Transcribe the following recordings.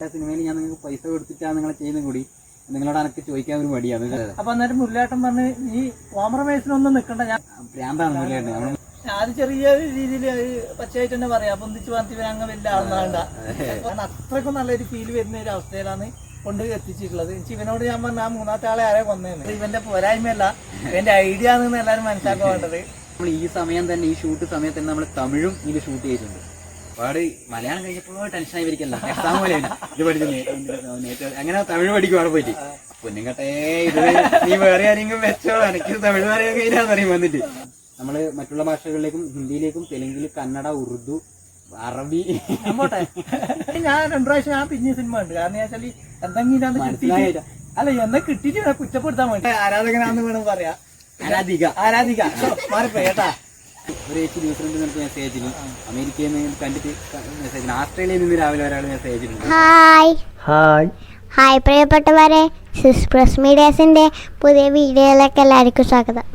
സിനിമയിൽ ഞാൻ നിങ്ങൾക്ക് പൈസ കൊടുത്തിട്ടാണ് നിങ്ങളെ ചെയ്യുന്ന കൂടി നിങ്ങളോട് എനിക്ക് ചോദിക്കാൻ ഒരു മടിയാണ്. അപ്പൊ അന്നേരം മുരളിയേട്ടൻ പറഞ്ഞ് ഈ കോംപ്രമൈസിനൊന്നും നിൽക്കണ്ട, ഞാൻ ഭ്രാന്താണ് മുരളിയേട്ടൻ. അത് ചെറിയ രീതിയിൽ പച്ചയായിട്ട് തന്നെ പറയാം, പൊന്തിച്ച് പറഞ്ഞിട്ട് അങ്ങ് വലിയ ആളാണ്ട. കാരണം അത്രയ്ക്കും നല്ലൊരു ഫീൽ വരുന്ന ഒരു അവസ്ഥയിലാണ് കൊണ്ട് എത്തിച്ചിട്ടുള്ളത്. എനിക്ക് ഇവനോട് ഞാൻ പറഞ്ഞ ആ മൂന്നാമത്തെ ആളെ ആരെ കൊന്നേന്ന്, ഇവന്റെ പോരായ്മയല്ല ഇവന്റെ ഐഡിയ ആണെന്ന് എല്ലാവരും മനസ്സിലാക്കാൻ വേണ്ടത്. നമ്മൾ ഈ സമയം തന്നെ ഈ ഷൂട്ട് സമയത്ത് തന്നെ നമ്മൾ തമിഴും ഇതിൽ ഷൂട്ട് ചെയ്തിട്ടുണ്ട്. ഒരുപാട് മലയാളം കഴിഞ്ഞപ്പോഴോ ടെൻഷനായി വരിക്കല്ല, എക്സാം പോലെ ഇത് പഠിച്ചു അങ്ങനെ തമിഴ് പഠിക്കും അവിടെ പോയിട്ട്. പൊന്നുകട്ടെ ഇത് നീ വേറെ ആരെങ്കിലും വെച്ചോ, എനിക്ക് തമിഴ് പറയാൻ കഴിഞ്ഞാന്ന് പറയും. വന്നിട്ട് നമ്മള് മറ്റുള്ള ഭാഷകളിലേക്കും ഹിന്ദിയിലേക്കും തെലുങ്കിൽ കന്നഡ ഉറുദു അറബി പോട്ടെ. ഞാൻ 2 പ്രാവശ്യം ഞാൻ പിന്നെ സിനിമ ഉണ്ട്. കാരണം വെച്ചാല് എന്തെങ്കിലും അല്ല എന്നെ കിട്ടിയിട്ട് കുറ്റപ്പെടുത്താൻ വേണ്ടി ആരാധകനാന്ന് വേണം പറയാ. ആരാധിക മാറിപ്പോയേട്ടാ. ഒരു 8 ദിവസം കൊണ്ട് നമുക്ക് മെസ്സേജിന് അമേരിക്കയിൽ നിന്ന് കണ്ടിട്ട് മെസ്സേജിന് ഓസ്ട്രേലിയയിൽ നിന്ന് രാവിലെ ഒരാൾ മെസ്സേജിന് ഹായ് പ്രിയപ്പെട്ടവരെ, സിസ് മീഡിയാസിന്റെ പുതിയ വീഡിയോയിലേക്ക് എല്ലാവർക്കും സ്വാഗതം.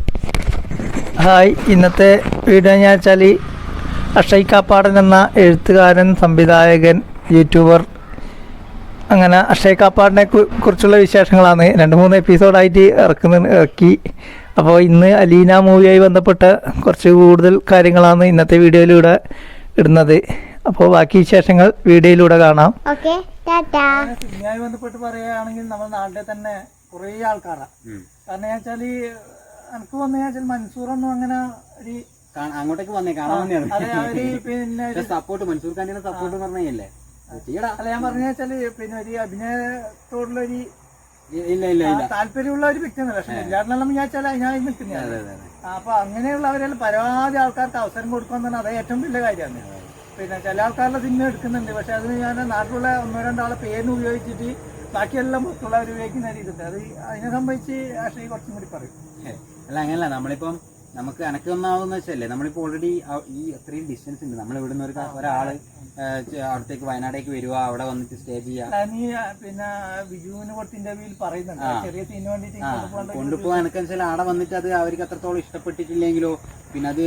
ഹായ്, ഇന്നത്തെ വീഡിയോ എന്ന് വെച്ചാൽ അക്ഷയ് കാപ്പാടൻ എന്ന എഴുത്തുകാരൻ, സംവിധായകൻ, യൂട്യൂബർ, അങ്ങനെ അക്ഷയ് കാപ്പാടിനെ കുറിച്ചുള്ള വിശേഷങ്ങളാണ് 2-3 എപ്പിസോഡായിട്ട് ഇറക്കി. അപ്പോൾ ഇന്ന് അലീന മൂവിയായി ബന്ധപ്പെട്ട കുറച്ച് കൂടുതൽ കാര്യങ്ങളാണ് ഇന്നത്തെ വീഡിയോയിലൂടെ ഇടുന്നത്. അപ്പോൾ ബാക്കി വിശേഷങ്ങൾ വീഡിയോയിലൂടെ കാണാം. സിനിമയുമായി ബന്ധപ്പെട്ട് പറയുകയാണെങ്കിൽ നമ്മുടെ നാട്ടിലെ തന്നെ കുറേ ആൾക്കാരാണ്. കാരണം വെച്ചാല് എനിക്ക് വന്നു മൻസൂറൊന്നും അങ്ങനെ ഒരു അങ്ങോട്ടേക്ക് വന്നേ കാണാൻ പിന്നെ സപ്പോർട്ട് മൻസൂർ ഖാന്റെ സപ്പോർട്ട് പറഞ്ഞല്ലേ. അല്ല ഞാൻ പറഞ്ഞ വെച്ചാല് പിന്നെ ഒരു അഭിനയത്തോടുള്ളൊരു ഇല്ല താല്പര്യമുള്ള ഒരു വ്യക്തിയാണ്. പക്ഷെ എല്ലാവരും ഞാൻ നിൽക്കുന്നതാണ്. അപ്പൊ അങ്ങനെയുള്ളവരെല്ലാം പരമാവധി ആൾക്കാർക്ക് അവസരം കൊടുക്കുക അത് ഏറ്റവും വലിയ കാര്യമാണ്. പിന്നെ ചില ആൾക്കാരുടെ സിനിമ എടുക്കുന്നുണ്ട്, പക്ഷെ അതിന് ഞാൻ നാട്ടിലുള്ള 1-2 ആളെ പേരിന് ഉപയോഗിച്ചിട്ട് ബാക്കിയെല്ലാം മറ്റുള്ളവർ ഉപയോഗിക്കുന്ന രീതിയുണ്ട്. അത് അതിനെ സംബന്ധിച്ച് ആശ്രയി കുറച്ചും കൂടി പറയും. അല്ല അങ്ങനല്ല, നമ്മളിപ്പം നമുക്ക് എനക്ക് ഒന്നാവുന്ന വെച്ചല്ലേ, നമ്മളിപ്പോ ഓൾറെഡി ഈ അത്രയും ഡിസ്റ്റൻസ് ഉണ്ട്. നമ്മൾ ഇവിടുന്ന് ഒരാള് അവിടത്തേക്ക് വയനാടേക്ക് വരിക, അവിടെ വന്നിട്ട് സ്റ്റേ ചെയ്യാ. പിന്നെ ബിജുവിന് കുറച്ച് ഇന്റർവ്യൂവിൽ പറയുന്നുണ്ട് ചെറിയ സീന് വേണ്ടിട്ട് കൊണ്ടുപോകാൻ എനക്കെച്ചാൽ അവിടെ വന്നിട്ട് അത് അവർക്ക് അത്രത്തോളം ഇഷ്ടപ്പെട്ടിട്ടില്ലെങ്കിലോ പിന്നെ അത്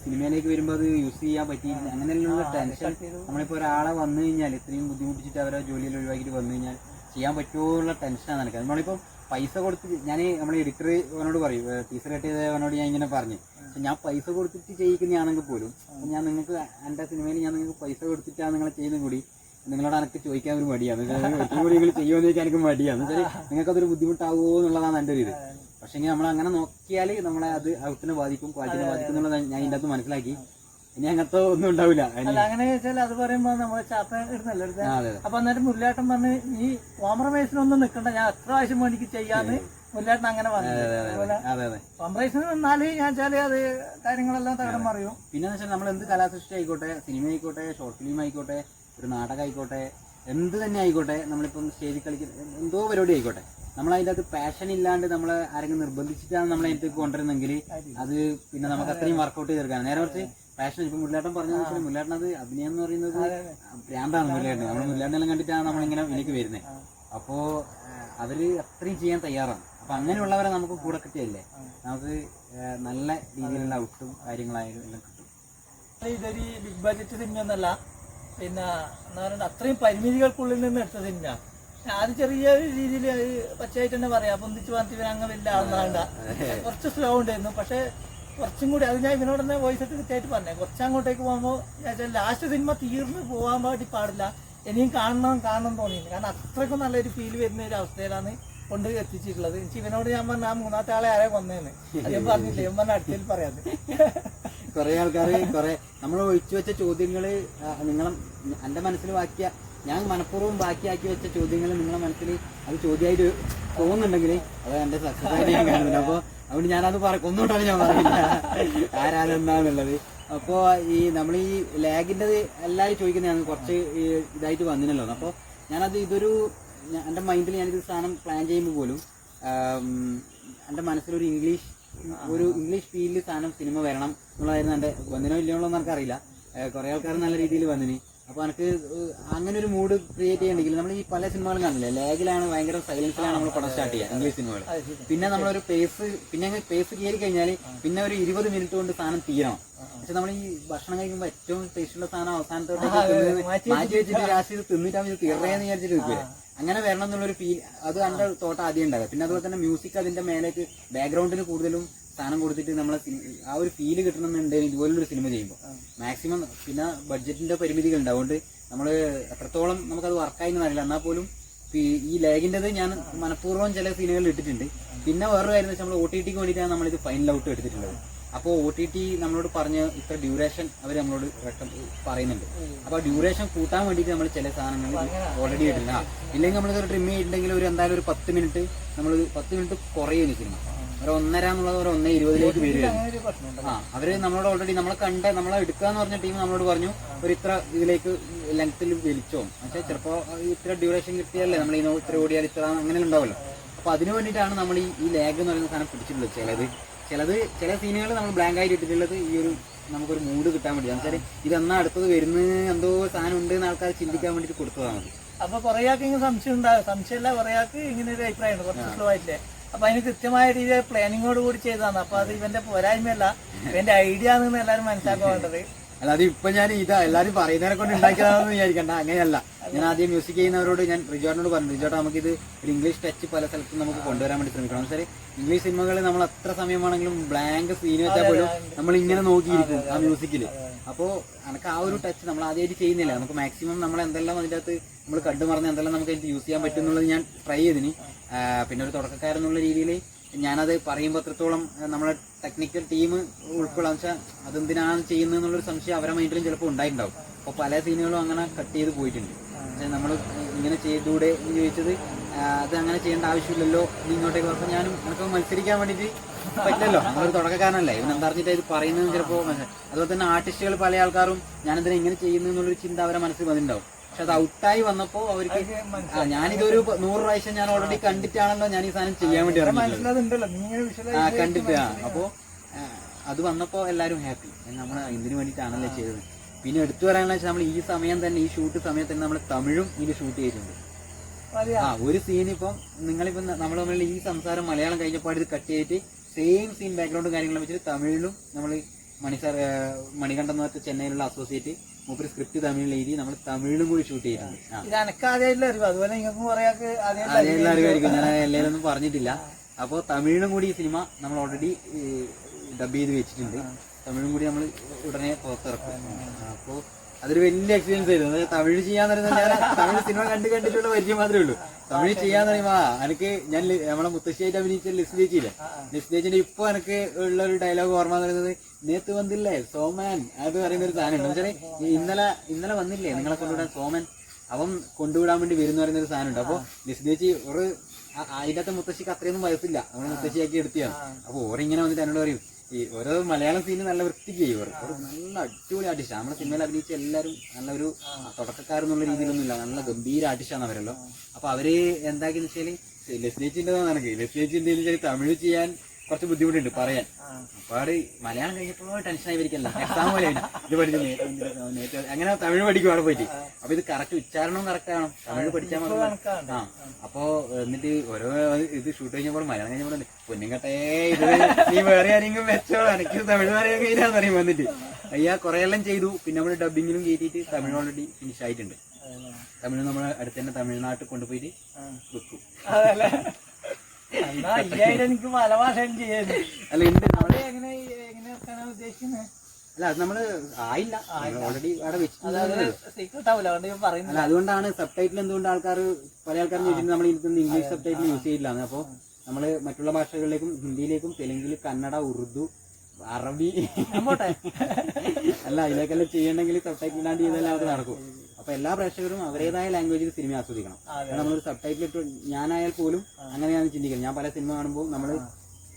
സിനിമയിലേക്ക് വരുമ്പോൾ അത് യൂസ് ചെയ്യാൻ പറ്റിയില്ല, അങ്ങനെയുള്ള ടെൻഷൻ. നമ്മളിപ്പോൾ ഒരാളെ വന്നു കഴിഞ്ഞാൽ ഇത്രയും ബുദ്ധിമുട്ടിച്ചിട്ട് അവരെ ജോലിയിൽ ഒഴിവാക്കിയിട്ട് വന്നു കഴിഞ്ഞാൽ ചെയ്യാൻ പറ്റുമോ ഉള്ള ടെൻഷനാണ് എനിക്ക്. നമ്മളിപ്പം പൈസ കൊടുത്ത് ഞാൻ നമ്മുടെ എഡിറ്റർ അവനോട് പറയും, ടീച്ചർ കട്ട് ചെയ്തവനോട് ഞാൻ ഇങ്ങനെ പറഞ്ഞു, ഞാൻ പൈസ കൊടുത്തിട്ട് ചെയ്യിക്കുന്നതാണെങ്കിൽ പോലും ഞാൻ നിങ്ങൾക്ക് എൻ്റെ സിനിമയിൽ ഞാൻ നിങ്ങൾക്ക് പൈസ കൊടുത്തിട്ടാണ് നിങ്ങളെ ചെയ്യുന്നത് കൂടി നിങ്ങളോട് എനിക്ക് ചോദിക്കാൻ ഒരു മടിയാണ്. ഒറ്റ കൂടി നിങ്ങൾ ചെയ്യുമെന്ന് ചോദിക്കാൻ എനിക്ക് മടിയാണ്. നിങ്ങൾക്കതൊരു ബുദ്ധിമുട്ടാവുമോ എന്നുള്ളതാണ് എൻ്റെ ഒരു ഇത്. പക്ഷേ നമ്മൾ അങ്ങനെ നോക്കിയാൽ നമ്മളെ അത് ഔട്ടിനെ ബാധിക്കും, ക്വാളിറ്റിനെ ബാധിക്കും എന്നുള്ളത് ഞാൻ ഇതിൻ്റെ അകത്ത് മനസ്സിലാക്കി. ഇനി അങ്ങനത്തെ ഒന്നും ഉണ്ടാവില്ല. അങ്ങനെ വെച്ചാൽ അത് പറയുമ്പോ നമ്മള് ചാപ്പ ഇടുന്നല്ലോ. അപ്പൊ അന്നേരം മുരളിയേട്ടൻ പറഞ്ഞ് ഈ കോംപ്രമൈസിനൊന്നും നിൽക്കണ്ട, ഞാൻ എത്ര പ്രാവശ്യം വേണ്ടിക്ക് ചെയ്യാന്ന് മുരളിയേട്ടൻ അങ്ങനെ പറഞ്ഞു. കോംപ്രമൈസിന് നിന്നാല് ഞാൻ വെച്ചാല് അത് കാര്യങ്ങളെല്ലാം തകരം പറയും. പിന്നെ വെച്ചാൽ നമ്മൾ എന്ത് കലാസൃഷ്ടി ആയിക്കോട്ടെ, സിനിമ ആയിക്കോട്ടെ, ഷോർട്ട് ഫിലിം ആയിക്കോട്ടെ, ഒരു നാടകം ആയിക്കോട്ടെ, എന്ത് തന്നെ ആയിക്കോട്ടെ, നമ്മളിപ്പം സ്റ്റേജിൽ കളിക്കുന്ന എന്തോ പരിപാടി ആയിക്കോട്ടെ, നമ്മളതിൻ്റെ അകത്ത് പാഷൻ ഇല്ലാണ്ട് നമ്മൾ ആരെങ്കിലും നിർബന്ധിച്ചിട്ടാണ് നമ്മളെ അതിലേക്ക് കൊണ്ടുവരുന്നെങ്കിൽ അത് പിന്നെ നമുക്ക് അത്രയും വർക്കൗട്ട് ചെയ്തെടുക്കാണ്. നേരെ കുറച്ച് പാഷൻ. ഇപ്പം മുരളിയേട്ടൻ പറഞ്ഞതെന്ന് വെച്ചാൽ മുരളിയേട്ടൻ അത് അഭിനയം എന്ന് പറയുന്നത് ഭ്രാന്താണ് മുരളിയേട്ടൻ. നമ്മൾ മുരളിയേട്ടനെല്ലാം കണ്ടിട്ടാണ് നമ്മളിങ്ങനെ ഇതിലേക്ക് വരുന്നത്. അപ്പോൾ അവര് അത്രയും ചെയ്യാൻ തയ്യാറാണ്. അപ്പൊ അങ്ങനെയുള്ളവരെ നമുക്ക് കൂടെ കിട്ടിയല്ലേ നമുക്ക് നല്ല രീതിയിലുള്ള ഔട്ടും കാര്യങ്ങളായാലും എല്ലാം കിട്ടും. ഇതൊരു ബിഗ് ബഡ്ജറ്റ് സിനിമ ഒന്നല്ല, പിന്നെ എന്താ പറയുക അത്രയും പരിമിതികൾക്കുള്ളിൽ നിന്ന് എടുത്ത സിനിമ. അത് ചെറിയ രീതിയിൽ പച്ചയായിട്ട് തന്നെ പറയാം, പൊന്തിച്ച് പറഞ്ഞിട്ട് അങ്ങ് വലിയ ആളാണ്ട. കുറച്ച് സ്ലോ ഉണ്ടായിരുന്നു, പക്ഷെ കുറച്ചും കൂടി അത് ഞാൻ ഇവനോട് തന്നെ വോയിസ് ഇട്ട് കൃത്യമായിട്ട് പറഞ്ഞേ. കുറച്ചങ്ങോട്ടേക്ക് പോകുമ്പോൾ ലാസ്റ്റ് സിനിമ തീർന്ന് പോകാൻ വേണ്ടി പാടില്ല, ഇനിയും കാണണം തോന്നിയില്ല. കാരണം അത്രയ്ക്കും നല്ലൊരു ഫീൽ വരുന്ന ഒരു അവസ്ഥയിലാണ് കൊണ്ട് എത്തിച്ചിട്ടുള്ളത്. എനിക്ക് ഇവനോട് ഞാൻ പറഞ്ഞ ആ മൂന്നാമത്തെ ആളെ ആരെ കൊന്നേന്ന് അദ്ദേഹം പറഞ്ഞില്ല, ഇവൻ പറഞ്ഞ അടുത്തതിൽ പറയാതെ. കുറെ ആൾക്കാർ നമ്മൾ ഒഴിച്ചു വെച്ച ചോദ്യങ്ങള് എന്റെ മനസ്സിൽ ഞാൻ മനഃപൂർവ്വം ബാക്കിയാക്കി വെച്ച ചോദ്യങ്ങൾ നിങ്ങളെ മനസ്സിൽ അത് ചോദ്യമായിട്ട് തോന്നുന്നുണ്ടെങ്കിൽ അത് എന്റെ സക്സസ് ആയിട്ട് ഞാൻ കാണുന്നില്ല. അപ്പോൾ അതുകൊണ്ട് ഞാനത് ഒന്നുകൊണ്ടാണ് ഞാൻ പറയുന്നത് ആരാതെന്താന്നുള്ളത്. അപ്പോൾ ഈ നമ്മൾ ഈ ലാഗിൻ്റെത് എല്ലാവരും ചോദിക്കുന്നതാണ്, കുറച്ച് ഇതായിട്ട് വന്നിനല്ലോ. അപ്പോൾ ഞാനത് എൻ്റെ മൈൻഡിൽ ഞാനിത് സാധനം പ്ലാൻ ചെയ്യുമ്പോൾ പോലും എൻ്റെ മനസ്സിലൊരു ഇംഗ്ലീഷ് ഫീൽഡിൽ സാധനം സിനിമ വരണം എന്നുള്ളതായിരുന്നു. എൻ്റെ വന്നിനോ ഇല്ലയോ എന്ന് എനിക്കറിയില്ല. കുറേ ആൾക്കാർ നല്ല രീതിയിൽ വന്നിന്. അപ്പോൾ എനിക്ക് അങ്ങനെ ഒരു മൂഡ് ക്രിയേറ്റ് ചെയ്യണമെങ്കിൽ നമ്മൾ ഈ പല സിനിമകളും കാണില്ലേ, ലാഗിലാണ്, ഭയങ്കര സൈലൻസിലാണ് നമ്മൾ പടം സ്റ്റാർട്ട് ചെയ്യുക ഇംഗ്ലീഷ് സിനിമകൾ. പിന്നെ നമ്മളൊരു പേസ് കയറി കഴിഞ്ഞാൽ പിന്നെ ഒരു 20 മിനിറ്റ് കൊണ്ട് സാധനം തീരണം. പക്ഷെ നമ്മൾ ഈ ഭക്ഷണം കഴിക്കുമ്പോൾ ഏറ്റവും ടേസ്റ്റുള്ള സാധനം അവസാനത്തോട്ട് മാറ്റി വെച്ചിട്ട് ലാസ്റ്റ് ഇത് തിന്നിട്ടാകുമ്പോൾ ഇത് തീർന്നേന്ന് വിചാരിച്ചിട്ട് നിൽക്കുക. അങ്ങനെ വരണം എന്നുള്ളൊരു ഫീൽ അത് എൻ്റെ തോട്ടം ആദ്യം ഉണ്ടാകുക. പിന്നെ അതുപോലെ തന്നെ മ്യൂസിക് അതിന്റെ മേലേക്ക് ബാക്ക്ഗ്രൗണ്ടിന് കൂടുതലും സ്ഥാനം കൊടുത്തിട്ട് നമ്മളെ ആ ഒരു ഫീല് കിട്ടണമെന്നുണ്ടെങ്കിൽ ഇതുപോലൊരു സിനിമ ചെയ്യുമ്പോൾ മാക്സിമം പിന്നെ ബഡ്ജറ്റിന്റെ പരിമിതികളുണ്ട്. അതുകൊണ്ട് നമ്മൾ എത്രത്തോളം നമുക്കത് വർക്കായി അറിയില്ല. എന്നാൽ പോലും ഈ ലാഗിൻ്റെത് ഞാൻ മനഃപൂർവ്വം ചില സീനുകളിൽ ഇട്ടിട്ടുണ്ട്. പിന്നെ വേറൊരു കാര്യം വെച്ചാൽ നമ്മൾ OTT ക്ക് വേണ്ടിയിട്ടാണ് നമ്മളിത് ഫൈനൽ ഔട്ട് എടുത്തിട്ടുള്ളത്. അപ്പോൾ OTT നമ്മളോട് പറഞ്ഞ് ഇത്ര ഡ്യൂറേഷൻ അവർ നമ്മളോട് പറയുന്നുണ്ട്. അപ്പോൾ ഡ്യൂറേഷൻ കൂട്ടാൻ വേണ്ടിയിട്ട് നമ്മൾ ചില സാധനങ്ങൾ ഓൾറെഡി ഇട്ടില്ല. ഇല്ലെങ്കിൽ നമ്മളിതൊരു ട്രിം ചെയ്തിട്ടുണ്ടെങ്കിൽ ഒരു എന്തായാലും ഒരു 10 മിനിറ്റ് നമ്മൾ 10 മിനിറ്റ് കുറയും സിനിമ. ഒരു 1:30 എന്നുള്ളത് ഒരു 1:20 വരികയാണ്. അവര് നമ്മളോട് ഓൾറെഡി നമ്മളെ എടുക്കാന്ന് പറഞ്ഞ ടീം നമ്മളോട് പറഞ്ഞു ഒരു ഇത്ര ഇതിലേക്ക് ലെങ്ത്തിൽ വലിച്ചോ. പക്ഷേ ചിലപ്പോൾ ഇത്ര ഡ്യൂറേഷൻ കിട്ടിയല്ലേ നമ്മൾ ഇത്ര ഓടിയാൽ ഇത്ര അങ്ങനെ ഉണ്ടാവുമല്ലോ. അപ്പൊ അതിനു വേണ്ടിയിട്ടാണ് നമ്മൾ ഈ ലാഗ് എന്ന് പറയുന്ന സാധനം പിടിച്ചിട്ടുള്ളത്. ചില സീനുകൾ നമ്മൾ ബ്ലാങ്ക് ആയിട്ട് ഇട്ടിട്ടുള്ളത് ഈ ഒരു നമുക്കൊരു മൂഡ് കിട്ടാൻ വേണ്ടി. എന്നുവെച്ചാൽ ഇതെന്നാ അടുത്തത് വരുന്നത് എന്തോ സാധനം ഉണ്ട് എന്ന് ആൾക്കാർ ചിന്തിക്കാൻ വേണ്ടിയിട്ട് കൊടുത്തതാണ്. അപ്പൊ കുറെ ആൾക്ക് ഇങ്ങനെ സംശയം ഉണ്ടാകും. സംശയമല്ല, കുറെ ആൾക്ക് ഇങ്ങനെ ഒരു അഭിപ്രായമുണ്ട് കുറച്ച് സ്ലോ ആയിട്ടില്ലേ. അപ്പൊ അതിന് കൃത്യമായ രീതിയിൽ പ്ലാനിങ്ങോട് കൂടി ചെയ്തതാണ്. അപ്പൊ അത് ഇവന്റെ പോരായ്മയല്ല, ഇവന്റെ ഐഡിയ ആണെന്ന് എല്ലാവരും മനസ്സിലാക്കേണ്ടത്. അല്ലാതെ ഇപ്പൊ ഞാൻ ഇതാ എല്ലാവരും പറയുന്നതിനെ കൊണ്ട് ഉണ്ടാക്കിയതാണെന്ന് വിചാരിക്കണ്ട. അങ്ങനെയല്ല. ഞാൻ ആദ്യം മ്യൂസിക് ചെയ്യുന്നവരോട് ഞാൻ റിജോർട്ടിനോട് പറഞ്ഞു, റിജോർട്ട് നമുക്കിത് ഒരു ഇംഗ്ലീഷ് ടച്ച് പല സ്ഥലത്തും നമുക്ക് കൊണ്ടുവരാൻ വേണ്ടി ശ്രമിക്കണം. എന്നുവെച്ചാൽ ഇംഗ്ലീഷ് സിനിമകൾ നമ്മൾ എത്ര സമയമാണെങ്കിലും ബ്ലാങ്ക് സീൻ വെച്ചാൽ പോലും നമ്മൾ ഇങ്ങനെ നോക്കിയിരിക്കും ആ മ്യൂസിക്കില്. അപ്പോൾ എനിക്ക് ആ ഒരു ടച്ച് നമ്മൾ ആദ്യമായിട്ട് ചെയ്യുന്നില്ല. നമുക്ക് മാക്സിമം നമ്മൾ എന്തെല്ലാം അതിൻ്റെ അകത്ത് നമ്മൾ കണ്ടുമറന്ന് എന്തെല്ലാം നമുക്ക് എനിക്ക് യൂസ് ചെയ്യാൻ പറ്റും എന്നുള്ളത് ഞാൻ ട്രൈ ചെയ്തിന്. പിന്നെ ഒരു തുടക്കക്കാരെന്നുള്ള രീതിയിൽ ഞാനത് പറയുമ്പോൾ അത്രത്തോളം നമ്മളെ ടെക്നിക്കൽ ടീം ഉൾക്കൊള്ളാൻ വെച്ചാൽ അതെന്തിനാണ് ചെയ്യുന്നത് എന്നുള്ളൊരു സംശയം അവരുടെ മൈൻഡിലും ചിലപ്പോൾ ഉണ്ടായിട്ടുണ്ടാവും. അപ്പോൾ പല സീനുകളും അങ്ങനെ കട്ട് ചെയ്ത് പോയിട്ടുണ്ട്. പക്ഷേ നമ്മൾ ഇങ്ങനെ ചെയ്തുകൂടെ എന്ന് ചോദിച്ചത് അത് അങ്ങനെ ചെയ്യേണ്ട ആവശ്യമില്ലല്ലോ ഇങ്ങോട്ടേക്ക്. അപ്പോൾ ഞാനും എനിക്ക് മത്സരിക്കാൻ വേണ്ടിയിട്ട് പറ്റില്ലല്ലോ. നമ്മളൊരു തുടക്കക്കാരനല്ലേ, ഇവനെന്താ പറഞ്ഞിട്ട് ഇത് പറയുന്നത് ചിലപ്പോൾ. അതുപോലെ തന്നെ ആർട്ടിസ്റ്റുകൾ പല ആൾക്കാരും ഞാനെന്തിനാ ഇങ്ങനെ ചെയ്യുന്നു എന്നുള്ളൊരു ചിന്ത അവരെ മനസ്സിൽ വന്നിട്ടുണ്ടാവും. പക്ഷെ അത് ഔട്ടായി വന്നപ്പോ അവർക്ക് ഞാനിതൊരു 100 പ്രാവശ്യം ഞാൻ ഓൾറെഡി കണ്ടിട്ടാണല്ലോ ഞാൻ ഈ സാധനം ചെയ്യാൻ വേണ്ടി കണ്ടിട്ട്. അപ്പോ അത് വന്നപ്പോ എല്ലാരും ഹാപ്പി. നമ്മൾ ഇതിനു വേണ്ടിയിട്ടാണല്ലോ ചെയ്തത്. പിന്നെ എടുത്തു പറയാനുള്ള വെച്ചാൽ നമ്മൾ ഈ സമയം തന്നെ ഈ ഷൂട്ട് സമയത്ത് തന്നെ നമ്മൾ തമിഴും ഇതിൽ ഷൂട്ട് ചെയ്തിട്ടുണ്ട്. ഒരു സീൻ ഇപ്പം നിങ്ങളിപ്പം നമ്മൾ തമ്മിൽ ഈ സംസാരം മലയാളം കഴിഞ്ഞപ്പോൾ ഇത് കട്ട് ചെയ്തിട്ട് സെയിം സീൻ ബാക്ക്ഗ്രൗണ്ടും കാര്യങ്ങളും വെച്ചിട്ട് തമിഴിലും നമ്മൾ മണികണ്ഠൻ എന്ന് പറഞ്ഞ ചെന്നൈയിലുള്ള അസോസിയേറ്റ് മൂപ്പര് സ്ക്രിപ്റ്റ് തമിഴിൽ എഴുതി നമ്മൾ തമിഴിലും കൂടി ഷൂട്ട് ചെയ്തിട്ടുണ്ട്. അറിവായിരിക്കും, ഞാൻ എല്ലാവരും പറഞ്ഞിട്ടില്ല. അപ്പോൾ തമിഴിലും കൂടി ഈ സിനിമ നമ്മൾ ഓൾറെഡി ഡബ് ചെയ്ത് വെച്ചിട്ടുണ്ട്. തമിഴും കൂടി നമ്മൾ ഉടനെ പുറത്തിറക്കും. അപ്പോൾ അതൊരു വലിയ എക്സ്പീരിയൻസ് ആയിരുന്നു. അതായത് തമിഴ് ചെയ്യാന്ന് പറയുന്നത് ഞാൻ തമിഴ് സിനിമ കണ്ടിട്ടുള്ള പരിചയം മാത്രമേ ഉള്ളൂ. തമിഴ് ചെയ്യാന്ന് പറയുമ്പോ എനിക്ക് ഞാൻ നമ്മളെ മുത്തശ്ശിയായിട്ട് അഭിനയിച്ച ലിസ്റ്റ് ചേച്ചിയില്ലേ, ലിസ്റ്റ് ചേച്ചിന്റെ ഇപ്പൊ എനിക്ക് ഉള്ള ഒരു ഡയലോഗ് ഓർമ്മ എന്ന് പറയുന്നത് നേത്ത് വന്നില്ലേ സോമാൻ അത് പറയുന്ന ഒരു സാധനം ഉണ്ട്. ഇന്നലെ വന്നില്ലേ നിങ്ങളെ കൊണ്ടുവിടാൻ സോമൻ, അവൻ കൊണ്ടുവിടാൻ വേണ്ടി വരുന്ന പറയുന്ന ഒരു സാധനം ഉണ്ട്. അപ്പൊ ലിസ്റ്റ് ചേച്ചി ഒരു അതിനകത്ത് മുത്തശ്ശിക്ക് അത്രയൊന്നും വയസ്സില്ല, നമ്മൾ മുത്തശ്ശിയാക്കി എടുത്തിയാണ്. അപ്പൊ ഓരിങ്ങനെ വന്നിട്ട് എന്നോട് പറയും ഈ ഓരോ മലയാളം സീന് നല്ല വൃത്തിക്ക് ചെയ്യും. ഒരു നല്ല അടിപൊളി ആർട്ടിസ്റ്റ്. നമ്മുടെ സിനിമയിൽ അഭിനയിച്ച എല്ലാവരും നല്ലൊരു തുടക്കക്കാരെന്നുള്ള രീതിയിലൊന്നുമില്ല, നല്ല ഗംഭീര ആർട്ടിസ്റ്റാണ് അവരല്ലോ. അപ്പൊ അവര് എന്താക്കിയെന്ന് വെച്ചാൽ ലെസ്ലേച്ചിൻ്റെതാണ് എനിക്ക് ലെസ്ലേച്ചിന്റെ തമിഴ് ചെയ്യാൻ കുറച്ച് ബുദ്ധിമുട്ടുണ്ട് പറയാൻ. അപ്പാട് മലയാളം കഴിഞ്ഞപ്പോൾ ടെൻഷനായി വരിക്കല്ല, എക്സാം പോലെ ഇത് പഠിച്ചു അങ്ങനെ തമിഴ് പഠിക്കും അവിടെ പോയിട്ട്. അപ്പൊ ഇത് കറക്റ്റ് ഉച്ചാരണവും കറക്റ്റ് ആണോ, തമിഴ് പഠിച്ചാൽ മതി. അപ്പൊ എന്നിട്ട് ഓരോ ഇത് ഷൂട്ട് കഴിഞ്ഞപ്പോൾ മലയാളം കഴിഞ്ഞപ്പോൾ പൊന്നുകട്ടെ ഇത് നീ വേറെ ആരെങ്കിലും വെച്ചോ, എനിക്ക് തമിഴ് പറയാൻ കഴിഞ്ഞാന്ന് പറയും വന്നിട്ട്. അയ്യാ കുറെ എല്ലാം ചെയ്തു. പിന്നെ നമ്മൾ ഡബിങ്ങിലും കയറ്റിയിട്ട് തമിഴ് ഓൾറെഡി ഫിനിഷ് ആയിട്ടുണ്ട്. തമിഴ് നമ്മളെ അടുത്ത് തന്നെ തമിഴ്നാട്ടിൽ കൊണ്ടുപോയിട്ട് വെക്കും. എനിക്ക് പല ഭാഷയും ചെയ്യുന്നു. അല്ല ഉണ്ട് ഉദ്ദേശിക്കുന്നത്. അല്ല അത് നമ്മള് ആയില്ല, ഓൾറെഡി അവിടെ വെച്ചിട്ടുണ്ട്. പറയുന്നത് അതുകൊണ്ടാണ് സബ് ടൈറ്റിൽ എന്തുകൊണ്ട് പല ആൾക്കാരും ചോദിച്ചിട്ട് നമ്മൾ ഇരിക്കുന്ന ഇംഗ്ലീഷ് സബ് ടൈറ്റിൽ യൂസ് ചെയ്യില്ല. അപ്പോൾ നമ്മള് മറ്റുള്ള ഭാഷകളിലേക്കും ഹിന്ദിയിലേക്കും തെലുങ്കിൽ കന്നഡ ഉറുദു അറബി അല്ല ഇതിലേക്കെല്ലാം ചെയ്യണമെങ്കിൽ സബ് ടൈറ്റിൽ ഇല്ലാണ്ട് ചെയ്താലും അത് നടക്കും. അപ്പൊ എല്ലാ പ്രേക്ഷകരും അവരുടേതായ ലാംഗ്വേജിൽ സിനിമ ആസ്വദിക്കണം. നമ്മളൊരു സബ് ടൈറ്റിൽ ഇട്ട് ഞാനായാൽ പോലും അങ്ങനെയാണ് ചിന്തിക്കുന്നത്. ഞാൻ പല സിനിമ കാണുമ്പോൾ നമ്മള്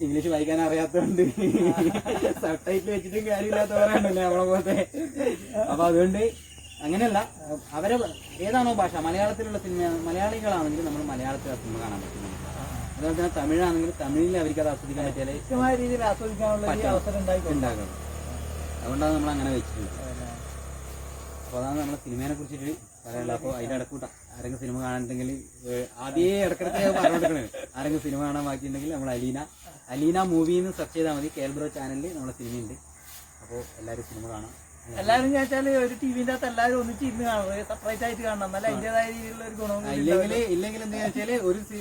ഇംഗ്ലീഷ് വായിക്കാൻ അറിയാത്തതുകൊണ്ട് സബ് ടൈറ്റിൽ വെച്ചിട്ടും കാര്യമില്ലാത്തവരാണല്ലേ നമ്മളെ പോലത്തെ. അപ്പൊ അതുകൊണ്ട് അങ്ങനെയല്ല, അവരെ ഏതാണോ ഭാഷ മലയാളത്തിലുള്ള സിനിമ മലയാളികളാണെങ്കിൽ നമ്മൾ മലയാളത്തിൽ ആ സിനിമ കാണാൻ പറ്റും. അതുപോലെ തന്നെ തമിഴാണെങ്കിൽ തമിഴിൽ അവർക്ക് അത് ആസ്വദിക്കാൻ പറ്റിയാലേ രീതിയിൽ ആസ്വദിക്കാനുള്ള അവസരം ഉണ്ടാക്കണം. അതുകൊണ്ടാണ് നമ്മൾ അങ്ങനെ വെച്ചിട്ടുള്ളത്. അപ്പോൾ അതാണ് നമ്മളെ സിനിമയെ കുറിച്ചിട്ട് പറയാനുള്ളത്. അപ്പോൾ അതിൻ്റെ ഇടക്കൂട്ട ആരെങ്കിലും സിനിമ കാണാനുണ്ടെങ്കിൽ ആദ്യമേ ഇടക്കിടക്ക് പറഞ്ഞിട്ടുള്ളത്, ആരെങ്കിലും സിനിമ കാണാൻ ബാക്കിയുണ്ടെങ്കിൽ നമ്മൾ അലീന മൂവിന്ന് സെർച്ച് ചെയ്താൽ മതി. കേൽബ്രോ ചാനലിൽ നമ്മളെ സിനിമയുണ്ട്. അപ്പോൾ എല്ലാവരും സിനിമ കാണാം. എല്ലാവരും ചോദിച്ചാല് ഒരു ടിവിന്റെ അകത്ത് എല്ലാവരും ഒന്നിച്ച് ഇരുന്ന് കാണും, സെപ്പറേറ്റ് ആയിട്ട് കാണണം, എന്നാലും അതിന്റേതായ രീതിയിലുള്ള ഒരു ഗുണവും ഇല്ലെങ്കിൽ എന്താ വെച്ചാല്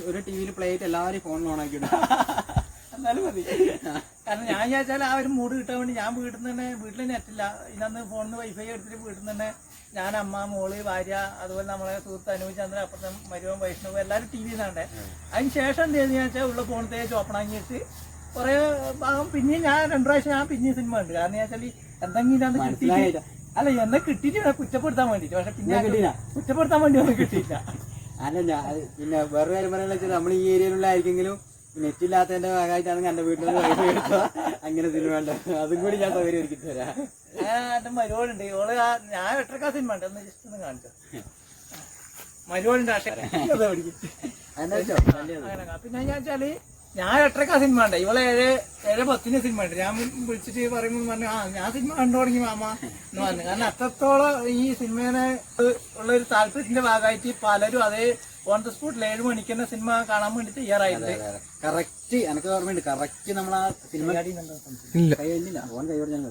ഒരു ടിവിയിൽ പ്ലേ ആയിട്ട് എല്ലാവരും ഫോണിൽ ഓൺ ആക്കിയിടും. എന്നാലും മതി. കാരണം ഞാൻ ചോദിച്ചാൽ ആ ഒരു മൂഡ് കിട്ടാൻ വേണ്ടി ഞാൻ വീട്ടിൽ നിന്ന് തന്നെ, വീട്ടിൽ നെറ്റില്ല, ഇന്നന്ന് ഫോണിൽ നിന്ന് വൈഫൈ എടുത്തിട്ട് വീട്ടിൽ നിന്ന് തന്നെ ഞാൻ, അമ്മ, മോള്, ഭാര്യ, അതുപോലെ നമ്മളെ സുഹൃത്ത് അനുവ് ചന്ദ്രൻ, അപ്പുറത്തെ മരുവൻ, വൈഷ്ണവ് എല്ലാവരും ടി വി കാണണ്ടേ. അതിന് ശേഷം എന്ത് ചെയ്തെന്ന് വെച്ചാൽ ഉള്ള ഫോൺ തേച്ച് ഓപ്പൺ ആക്കിയിട്ട് കുറെ ഭാഗം പിന്നെയും ഞാൻ 2 പ്രാവശ്യം ഞാൻ പിന്നെയും സിനിമ ഉണ്ട്. കാരണം വെച്ചാൽ എന്തെങ്കിലും അത് കിട്ടിയിട്ട് അല്ല എന്നെ കിട്ടിയിട്ട് കുറ്റപ്പെടുത്താൻ വേണ്ടിട്ട്, പക്ഷെ പിന്നെ കുറ്റപ്പെടുത്താൻ വേണ്ടി ഒന്നും കിട്ടിയില്ല. അല്ല പിന്നെ വേറെ കാര്യം പറയാന്ന് വെച്ചാൽ നമ്മൾ ഈ ഏരിയയിലുള്ള ആയിരിക്കെങ്കിലും നെറ്റ് ഇല്ലാത്തതിന്റെ ഭാഗമായിട്ടാണെങ്കിൽ എന്റെ വീട്ടിൽ നിന്ന് വൈഫൈ എടുക്കുക, അങ്ങനെ സിനിമ ഉണ്ട്. അതും കൂടി ഞാൻ സൗകര്യം ഒരുക്കി തരാം. എന്റെ മരുവോളുണ്ട്, ഓള് ഞാൻ 8 സിനിമ ഉണ്ട്, ഒന്ന് ജസ്റ്റ് ഒന്ന് കാണിച്ചു. മരുവോളുണ്ട് പിന്നെ ഞാൻ വെച്ചാല് ഞാൻ 8 സിനിമ ഉണ്ട്, ഇവളെ 7:10 സിനിമ ഉണ്ട്. ഞാൻ വിളിച്ചിട്ട് പറയുമ്പോൾ പറഞ്ഞു ഞാൻ സിനിമ കണ്ടു തുടങ്ങി മാമ എന്ന് പറഞ്ഞു. കാരണം അത്രത്തോളം ഈ സിനിമേനെ ഉള്ളൊരു താല്പര്യത്തിന്റെ ഭാഗമായിട്ട് പലരും അതേ ഓൺ ദ സ്പോട്ടിൽ 7 മണിക്ക് തന്നെ സിനിമ കാണാൻ വേണ്ടി തയ്യാറായിട്ടുണ്ട്. കറക്റ്റ് എനിക്ക് ഓർമ്മയുണ്ട്. കറക്റ്റ് നമ്മൾ ആ സിനിമ കഴിഞ്ഞില്ല, ഓൻ കൈയോട് ഞാൻ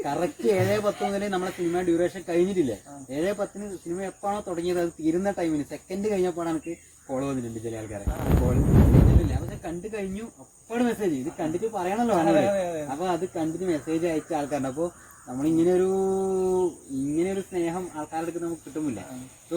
കറക്റ്റ് 7:10 മുതൽ നമ്മളെ സിനിമ ഡ്യൂറേഷൻ കഴിഞ്ഞിട്ടില്ലേ. 7:10 സിനിമ എപ്പോഴാണോ തുടങ്ങിയത് അത് തീരുന്ന ടൈമിന് സെക്കൻഡ് കഴിഞ്ഞപ്പോഴാണ് എനിക്ക് കോൾ വന്നിട്ടുണ്ട് ചില ആൾക്കാരെ. കോൾ അതൊക്കെ കണ്ടു കഴിഞ്ഞു അപ്പോൾ മെസ്സേജ്, ഇത് കണ്ടിട്ട് പറയണല്ലോ. അപ്പൊ അത് കണ്ടിട്ട് മെസ്സേജ് അയച്ച ആൾക്കാരുണ്ട്. അപ്പൊ നമ്മളിങ്ങനെ ഒരു സ്നേഹം ആൾക്കാരുടെ അടുത്ത് നമുക്ക് കിട്ടുമില്ല. ഇപ്പൊ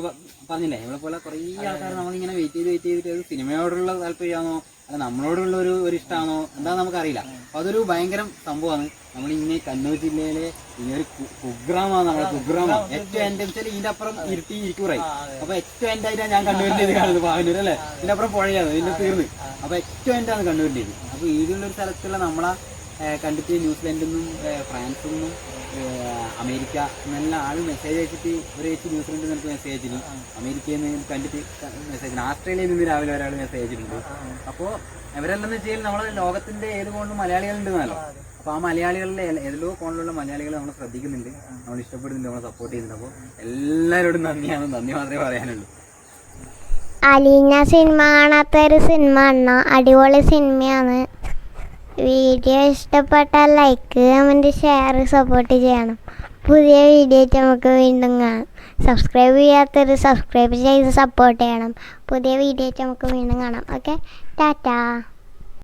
പറഞ്ഞില്ലേ നമ്മളെ പോലെ കുറേ ആൾക്കാർ നമ്മളിങ്ങനെ വെയിറ്റ് ചെയ്തിട്ട് അത് സിനിമയോടുള്ള താല്പര്യമാണോ അല്ല നമ്മളോടുള്ള ഒരു ഇഷ്ടമാണോ എന്താണെന്ന് നമുക്കറിയില്ല. അപ്പൊ അതൊരു ഭയങ്കര സംഭവമാണ്. നമ്മളിങ്ങനെ കണ്ണൂർ ജില്ലയിലെ ഇങ്ങനെ ഒരു കുഗ്രാമാണ് നമ്മളെ കുഗ്രാമ. ഏറ്റവും എന്റെ വെച്ചാൽ ഇതിന്റെ അപ്പുറം ഇരുട്ടി ഇരിക്കൂറായി. അപ്പൊ ഏറ്റവും എന്റെ ആയിട്ടാണ് ഞാൻ കണ്ണൂരിന്റെ ഇത് കാണുന്നത്, പാവന്നൂർ അല്ലേ. ഇതിന്റെ അപ്പുറം പുഴയാണ്, ഇതിന്റെ തീർന്ന്. അപ്പൊ ഏറ്റവും എന്റെ ആണ് കണ്ണൂരിന്റെ ഇത്. അപ്പൊ ഇതിലുള്ളൊരു സ്ഥലത്തുള്ള നമ്മളെ കണ്ടിട്ട് ന്യൂസിലൻഡിൽ നിന്നും ഫ്രാൻസിൽ നിന്നും അമേരിക്ക എന്നെല്ലാം ആൾ മെസ്സേജ് അയച്ചിട്ട് ഒരു ചേച്ചി ന്യൂസിലൻഡിൽ നിനക്ക് മെസ്സേജ് അയച്ചിന്, അമേരിക്കയിൽ നിന്ന് കണ്ടിട്ട് മെസ്സേജ്, ആസ്ട്രേലിയയിൽ നിന്ന് രാവിലെ ഒരാൾ മെസ്സേജ് അയച്ചിട്ടുണ്ട്. അപ്പോൾ ഇവരെല്ലാം വെച്ചാൽ നമ്മളെ ലോകത്തിന്റെ ഏത് കോണിലും മലയാളികളുണ്ടെന്നല്ലോ. അപ്പോൾ ആ മലയാളികളിലെ ഏതെല്ലോ കോണിലുള്ള മലയാളികൾ നമ്മൾ ശ്രദ്ധിക്കുന്നുണ്ട്, നമ്മൾ ഇഷ്ടപ്പെടുന്നുണ്ട്, നമ്മളെ സപ്പോർട്ട് ചെയ്യുന്നുണ്ട്. അപ്പോൾ എല്ലാവരോടും നന്ദി മാത്രമേ പറയാനുള്ളൂ. അലീന സിനിമ കാണാത്തൊരു സിനിമ കാണണം, അടിപൊളി സിനിമയാണ്. വീഡിയോ ഇഷ്ടപ്പെട്ടാൽ ലൈക്ക്, കമൻറ്റ്, ഷെയർ, സപ്പോർട്ട് ചെയ്യണം. പുതിയ വീഡിയോ ആയിട്ട് നമുക്ക് വീണ്ടും കാണാം. സബ്സ്ക്രൈബ് ചെയ്യാത്തവർ സബ്സ്ക്രൈബ് ചെയ്ത് സപ്പോർട്ട് ചെയ്യണം. പുതിയ വീഡിയോ ആയിട്ട് നമുക്ക് വീണ്ടും കാണാം. ഓക്കെ, ടാറ്റാ.